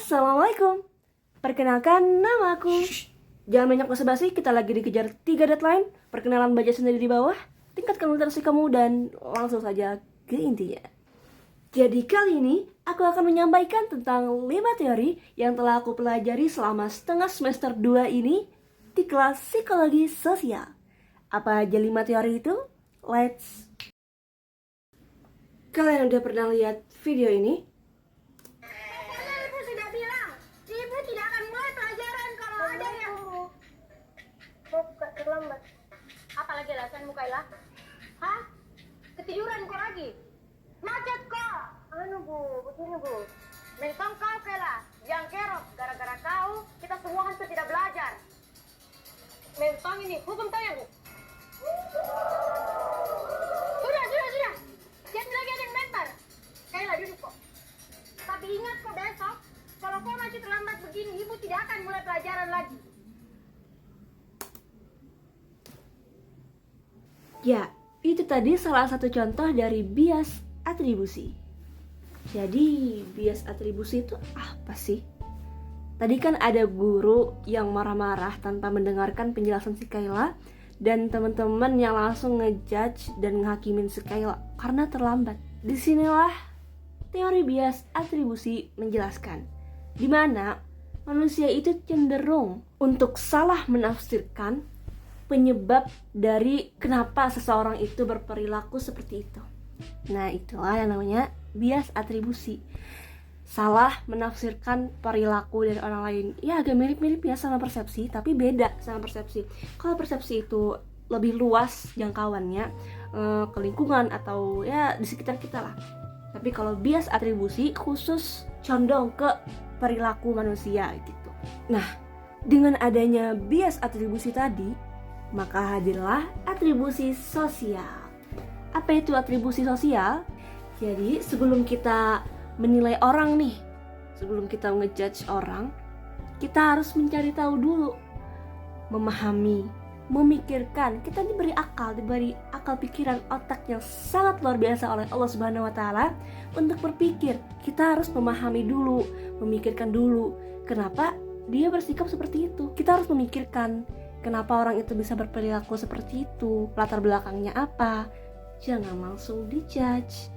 Assalamualaikum. Perkenalkan, nama aku. Jangan banyak basa-basi, kita lagi dikejar 3 deadline. Perkenalan baca sendiri di bawah. Tingkatkan literasi kamu dan langsung saja ke intinya. Jadi kali ini aku akan menyampaikan tentang 5 teori yang telah aku pelajari selama setengah semester 2 ini di kelas psikologi sosial. Apa aja 5 teori itu? Kalian udah pernah lihat video ini? Terlambat. Apalagi alasanmu, Kayla? Hah? Ketiduran kau lagi? Macet kau? Begini bu. Mentang kau, Kayla, yang kerok. Gara-gara kau, kita semua hampir tidak belajar. Mentang ini, hukum tahu ya bu? Sudah. Jangan lagi ada yang mentar. Kayla, duduk kok. Tapi ingat kok besok, kalau kau masih terlambat begini, ibu tidak akan mulai pelajaran lagi. Ya, itu tadi salah satu contoh dari bias atribusi. Jadi, bias atribusi itu apa sih? Tadi kan ada guru yang marah-marah tanpa mendengarkan penjelasan si Kayla, dan teman-teman yang langsung ngejudge dan ngehakimin si Kayla karena terlambat. Disinilah teori bias atribusi menjelaskan, di mana manusia itu cenderung untuk salah menafsirkan penyebab dari kenapa seseorang itu berperilaku seperti itu. Nah, itulah yang namanya bias atribusi. Salah menafsirkan perilaku dari orang lain. Ya, agak mirip-mirip ya sama persepsi, tapi beda sama persepsi. Kalau persepsi itu lebih luas jangkauannya ke lingkungan atau ya di sekitar kita lah. Tapi kalau bias atribusi khusus condong ke perilaku manusia gitu. Nah, dengan adanya bias atribusi tadi, maka hadirlah atribusi sosial. Apa itu atribusi sosial? Jadi sebelum kita menilai orang nih, sebelum kita ngejudge orang, kita harus mencari tahu dulu, memahami, memikirkan. Kita diberi akal pikiran, otak yang sangat luar biasa oleh Allah Subhanahu wa taala untuk berpikir. Kita harus memahami dulu, memikirkan dulu kenapa dia bersikap seperti itu. Kita harus memikirkan kenapa orang itu bisa berperilaku seperti itu, latar belakangnya apa. Jangan langsung dijudge,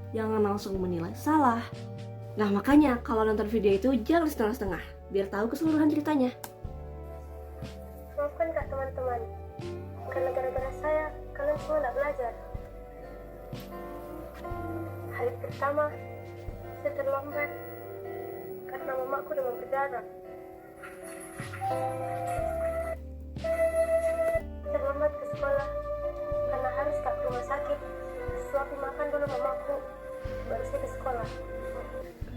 jangan langsung menilai salah. Nah, makanya kalau nonton video itu jangan setengah-setengah, biar tahu keseluruhan ceritanya. Maafkan kak teman-teman, karena gara-gara saya kalian semua tidak belajar. Hari pertama saya terlambat karena mamaku demam berdarah. Terlambat ke sekolah karena harus tak ke rumah sakit, suapin makan dulu mamaku, baru saya ke sekolah.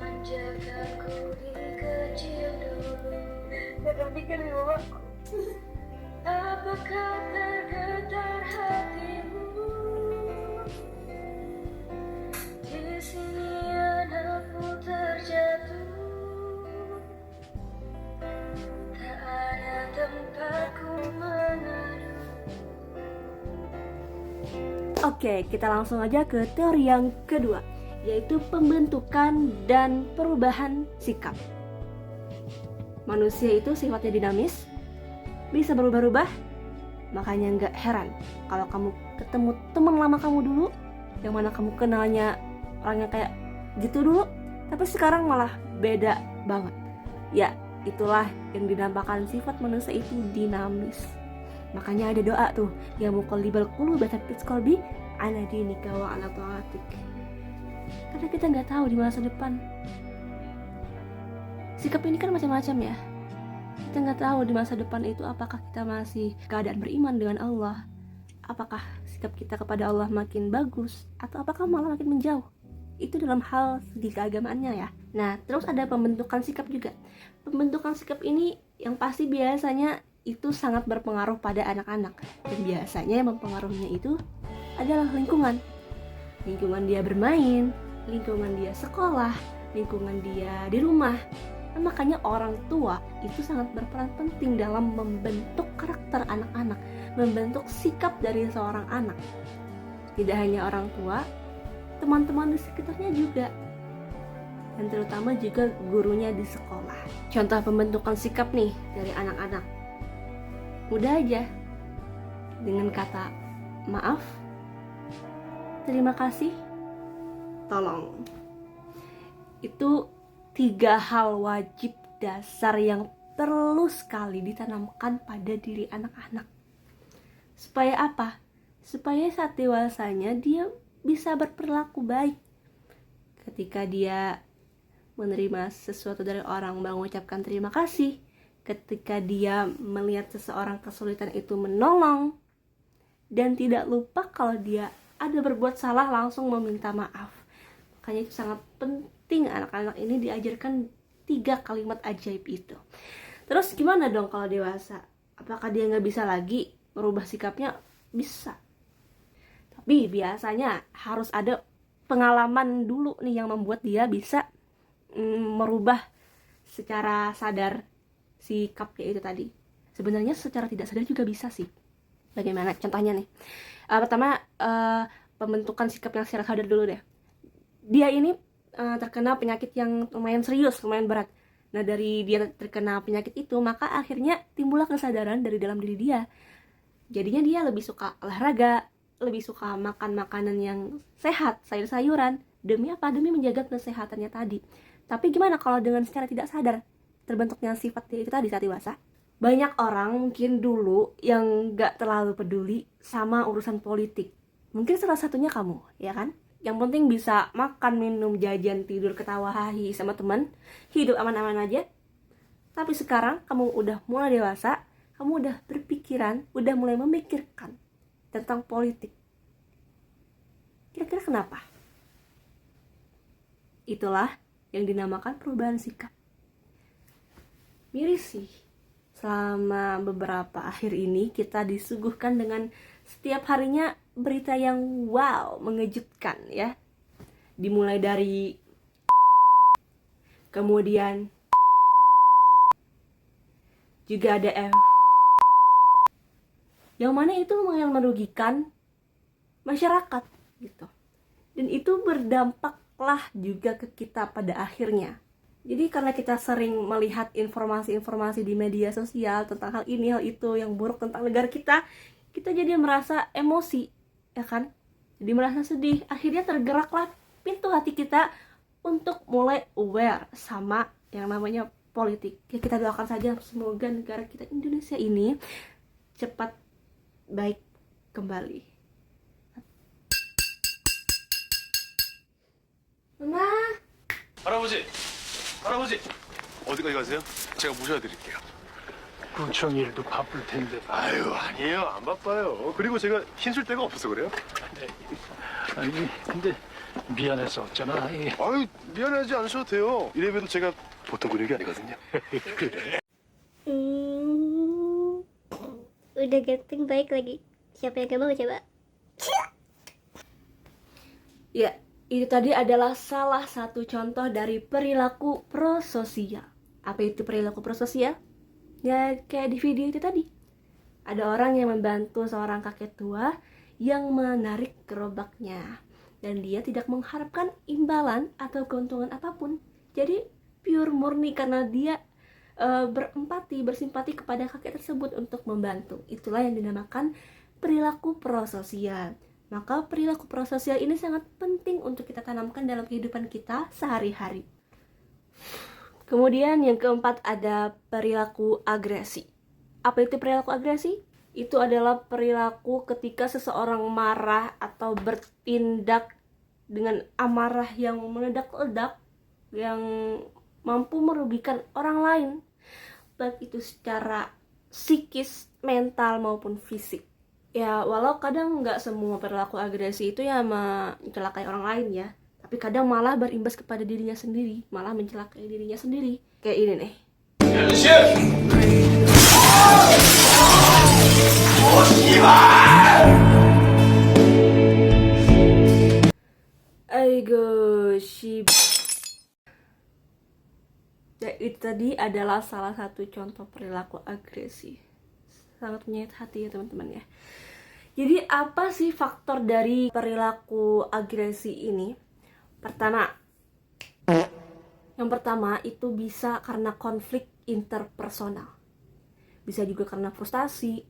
Menjagaku di kecil dulu, terlebihkan di mamaku. Apakah tergetar hatimu? Di sini anakku terjatuh, tak ada tempatku mengadu. Oke, kita langsung aja ke teori yang kedua, yaitu pembentukan dan perubahan sikap. Manusia itu sifatnya dinamis, bisa berubah-ubah. Makanya nggak heran kalau kamu ketemu teman lama kamu dulu, yang mana kamu kenalnya orangnya kayak gitu dulu, tapi sekarang malah beda banget. Ya, itulah yang dinamakan sifat manusia itu dinamis. Makanya ada doa tuh, ya muqallibal qulub tsabbit qalbi ala dinika wa ala taatik. Karena kita nggak tahu di masa depan. Sikap ini kan macam-macam ya. Kita nggak tahu di masa depan itu apakah kita masih keadaan beriman dengan Allah, apakah sikap kita kepada Allah makin bagus, atau apakah malah makin menjauh. Itu dalam hal segi keagamaannya ya. Nah, terus ada pembentukan sikap juga. Pembentukan sikap ini yang pasti biasanya itu sangat berpengaruh pada anak-anak. Dan biasanya yang mempengaruhinya itu adalah lingkungan. Lingkungan dia bermain, lingkungan dia sekolah, lingkungan dia di rumah. Nah, makanya orang tua itu sangat berperan penting dalam membentuk karakter anak-anak, membentuk sikap dari seorang anak. Tidak hanya orang tua, teman-teman di sekitarnya juga. dan terutama juga gurunya di sekolah. Contoh pembentukan sikap nih dari anak-anak. Mudah aja. Dengan kata maaf, terima kasih, tolong. Itu 3 hal wajib dasar yang perlu sekali ditanamkan pada diri anak-anak. Supaya apa? Supaya saat dewasanya dia bisa berperilaku baik. Ketika dia menerima sesuatu dari orang, mengucapkan terima kasih. Ketika dia melihat seseorang kesulitan itu menolong. Dan tidak lupa kalau dia ada berbuat salah langsung meminta maaf. Makanya itu sangat penting anak-anak ini diajarkan 3 kalimat ajaib itu. Terus gimana dong kalau dewasa? Apakah dia nggak bisa lagi merubah sikapnya? Bisa. Tapi biasanya harus ada pengalaman dulu nih yang membuat dia bisa merubah secara sadar sikapnya itu tadi. Sebenarnya secara tidak sadar juga bisa sih. Bagaimana contohnya nih? Pertama, pembentukan sikap yang secara sadar dulu deh. Dia ini terkena penyakit yang lumayan serius, lumayan berat. Nah, dari dia terkena penyakit itu, maka akhirnya timbullah kesadaran dari dalam diri dia. Jadinya dia lebih suka olahraga, lebih suka makan makanan yang sehat, sayur-sayuran. Demi apa? Demi menjaga kesehatannya tadi. Tapi gimana kalau dengan secara tidak sadar terbentuknya sifat itu tadi saat dewasa? Banyak orang mungkin dulu yang gak terlalu peduli sama urusan politik. Mungkin salah satunya kamu, ya kan? Yang penting bisa makan, minum, jajan, tidur, ketawa, hahi sama teman, hidup aman-aman aja. Tapi sekarang kamu udah mulai dewasa, kamu udah berpikiran, udah mulai memikirkan tentang politik. Kira-kira kenapa? Itulah yang dinamakan perubahan sikap. Miris sih. Selama beberapa akhir ini kita disuguhkan dengan setiap harinya berita yang wow, mengejutkan ya. Dimulai dari kemudian juga ada yang mana itu yang merugikan masyarakat gitu. Dan itu berdampaklah juga ke kita pada akhirnya. Jadi karena kita sering melihat informasi-informasi di media sosial tentang hal ini, hal itu yang buruk tentang negara kita jadi merasa emosi, ya kan? Jadi merasa sedih. Akhirnya tergeraklah pintu hati kita untuk mulai aware sama yang namanya politik. Ya kita doakan saja semoga negara kita Indonesia ini cepat baik kembali. Mama. 할아버지 어디까지 가세요? 제가 모셔다 드릴게요. 구청 일도 바쁠 텐데. 아유 아니에요 안 바빠요. 그리고 제가 힘줄 데가 없어서 그래요. 네. 아니 근데 미안해서 어쩌나. 아유 미안하지 않으셔도 돼요. 이래봬도 제가 보통 근육이 아니거든요. 그래. Udah ganteng baik lagi. Siapa yang gak mau coba? Ya, itu tadi adalah salah satu contoh dari perilaku prososial. Apa itu perilaku prososial? Ya kayak di video itu tadi. Ada orang yang membantu seorang kakek tua yang menarik gerobaknya. Dan dia tidak mengharapkan imbalan atau keuntungan apapun. Jadi pure murni karena dia berempati, bersimpati kepada kakek tersebut untuk membantu. Itulah yang dinamakan perilaku prososial. Maka perilaku prososial ini sangat penting untuk kita tanamkan dalam kehidupan kita sehari-hari. Kemudian yang keempat ada perilaku agresi. Apa itu perilaku agresi? Itu adalah perilaku ketika seseorang marah atau bertindak dengan amarah yang meledak-ledak, yang mampu merugikan orang lain, baik itu secara psikis, mental maupun fisik. Ya walau kadang nggak semua perilaku agresi itu ya mencelakai orang lain ya, tapi kadang malah berimbas kepada dirinya sendiri, malah mencelakai dirinya sendiri. Kayak ini nih. Aigo shib. Ya, itu tadi adalah salah satu contoh perilaku agresi. Sangat menyayat hati ya teman-teman ya. Jadi apa sih faktor dari perilaku agresi ini? Pertama, Yang pertama itu bisa karena konflik interpersonal, bisa juga karena frustasi,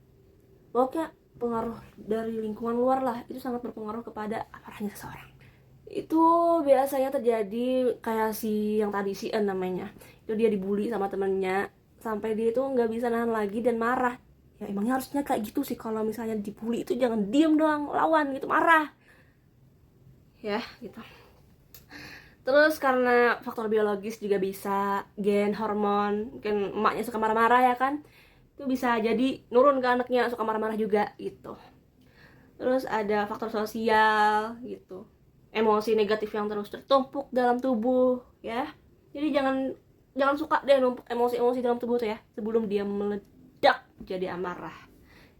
pokoknya pengaruh dari lingkungan luar lah, itu sangat berpengaruh kepada amarahnya seseorang. Itu biasanya terjadi kayak si yang tadi, si N namanya, itu dia dibully sama temennya sampai dia itu nggak bisa nahan lagi dan marah. Ya emangnya harusnya kayak gitu sih, kalau misalnya dibully itu jangan diem doang, lawan gitu, marah ya gitu. Terus karena faktor biologis juga bisa, gen, hormon, mungkin emaknya suka marah-marah ya kan, itu bisa jadi nurun ke anaknya, suka marah-marah juga gitu. Terus ada faktor sosial gitu, emosi negatif yang terus tertumpuk dalam tubuh ya. Jadi jangan suka deh numpuk emosi-emosi dalam tubuh tuh ya, sebelum dia meledak jadi amarah,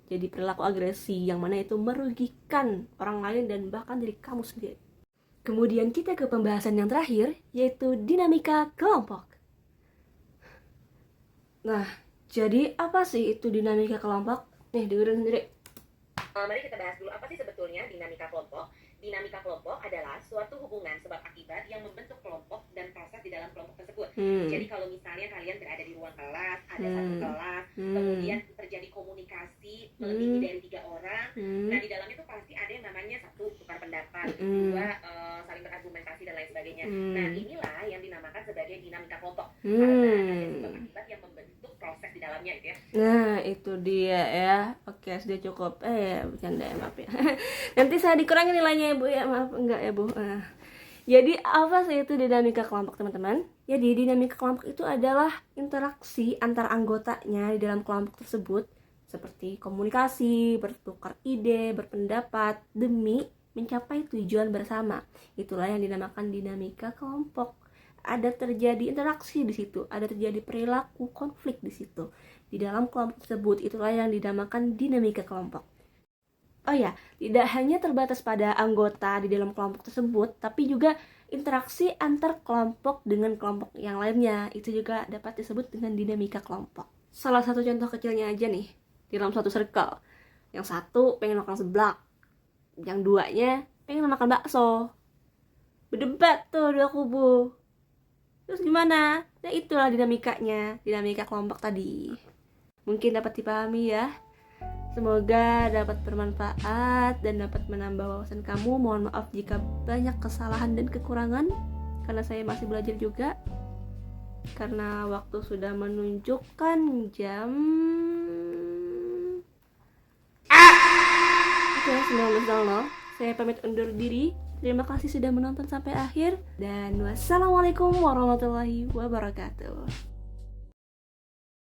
jadi perilaku agresi yang mana itu merugikan orang lain dan bahkan diri kamu sendiri. Kemudian kita ke pembahasan yang terakhir, yaitu dinamika kelompok. Nah, jadi apa sih itu dinamika kelompok? Nih, dengerin sendiri. Mari kita bahas dulu apa sih sebetulnya dinamika kelompok. Dinamika kelompok adalah suatu hubungan sebab akibat yang membentuk kelompok dan proses di dalam kelompok tersebut. Jadi kalau misalnya kalian berada di ruang kelas, ada satu kelas, kemudian terjadi komunikasi melebihi dari 3 orang, nah di dalamnya itu pasti ada yang namanya satu, tukar pendapat, dua, saling berargumentasi dan lain sebagainya. Nah inilah yang dinamakan sebagai dinamika kelompok, karena ada sebab akibat yang membentuk proses di dalamnya gitu ya. Nah, itu dia ya. Oke, sudah cukup. Bercanda ya, maaf ya. Nanti saya dikurangi nilainya ya, Bu ya. Maaf, enggak ya, Bu. Jadi, apa sih itu dinamika kelompok, teman-teman? Jadi, dinamika kelompok itu adalah interaksi antar anggotanya di dalam kelompok tersebut, seperti komunikasi, bertukar ide, berpendapat, demi mencapai tujuan bersama. Itulah yang dinamakan dinamika kelompok. Ada terjadi interaksi di situ, ada terjadi perilaku konflik di situ di dalam kelompok tersebut. Itulah yang dinamakan dinamika kelompok. Oh ya, tidak hanya terbatas pada anggota di dalam kelompok tersebut, tapi juga interaksi antar kelompok dengan kelompok yang lainnya. Itu juga dapat disebut dengan dinamika kelompok. Salah satu contoh kecilnya aja nih, di dalam suatu circle. Yang satu pengen makan seblak, yang duanya pengen makan bakso. Berdebat tuh dua kubu. Terus gimana? Nah itulah dinamikanya, dinamika kelompok tadi. Mungkin dapat dipahami ya. Semoga dapat bermanfaat dan dapat menambah wawasan kamu. Mohon maaf jika banyak kesalahan dan kekurangan, karena saya masih belajar juga. Karena waktu sudah menunjukkan jam 19.00. Saya pamit undur diri. Terima kasih sudah menonton sampai akhir, dan wassalamualaikum warahmatullahi wabarakatuh.